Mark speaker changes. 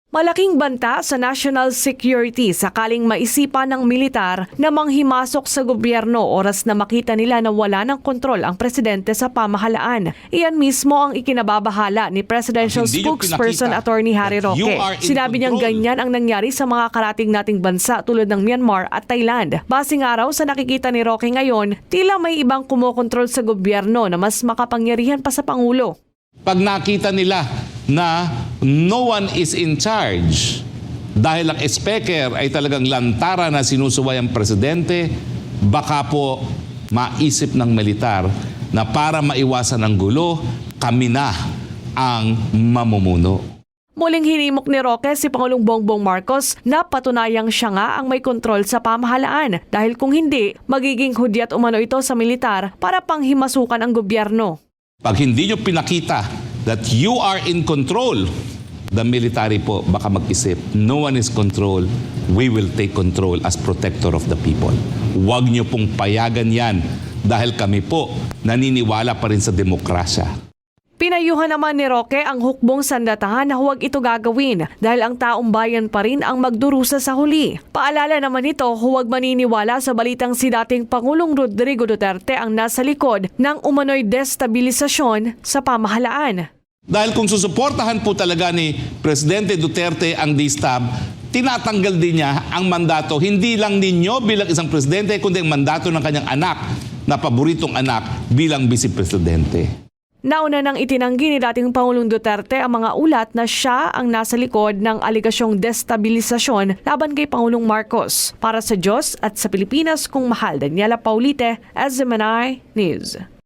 Speaker 1: Malaking banta sa national security sakaling maisipan ng militar na manghimasok sa gobyerno oras na makita nila na wala ng kontrol ang presidente sa pamahalaan. Iyan mismo ang ikinababahala ni Presidential Spokesperson Attorney Harry Roque. Sinabi niyang ganyan ang nangyari sa mga karating nating bansa tulad ng Myanmar at Thailand. Basing araw sa nakikita ni Roque ngayon, tila may ibang kumokontrol sa gobyerno na mas makapangyarihan pa sa Pangulo.
Speaker 2: Pag nakita nila na no one is in charge dahil ang speaker ay talagang lantara na sinusuway ang presidente, baka po maisip ng militar na para maiwasan ang gulo, kami na ang mamumuno.
Speaker 1: Muling hinimok ni Roque si Pangulong Bongbong Marcos na patunayang siya nga ang may kontrol sa pamahalaan dahil kung hindi, magiging hudyat umano ito sa militar para panghimasukan ang gobyerno.
Speaker 2: Pag hindi nyo pinakita that you are in control, the military po baka mag-isip, no one is control, we will take control as protector of the people. Huwag nyo pong payagan yan dahil kami po naniniwala pa rin sa demokrasya.
Speaker 1: Pinayuhan naman ni Roque ang hukbong sandatahan na huwag ito gagawin dahil ang taong bayan pa rin ang magdurusa sa huli. Paalala naman ito, huwag maniniwala sa balitang si dating Pangulong Rodrigo Duterte ang nasa likod ng umano'y destabilisasyon sa pamahalaan.
Speaker 2: Dahil kung susuportahan po talaga ni Presidente Duterte ang DSTAB, tinatanggal din niya ang mandato hindi lang ninyo bilang isang presidente, kundi ang mandato ng kanyang anak na paboritong anak bilang Vice Presidente.
Speaker 1: Nauna nang itinanggi ni dating Pangulong Duterte ang mga ulat na siya ang nasa likod ng aligasyong destabilisasyon laban kay Pangulong Marcos. Para sa Diyos at sa Pilipinas kung mahal, Daniela Paulite, SMNI News.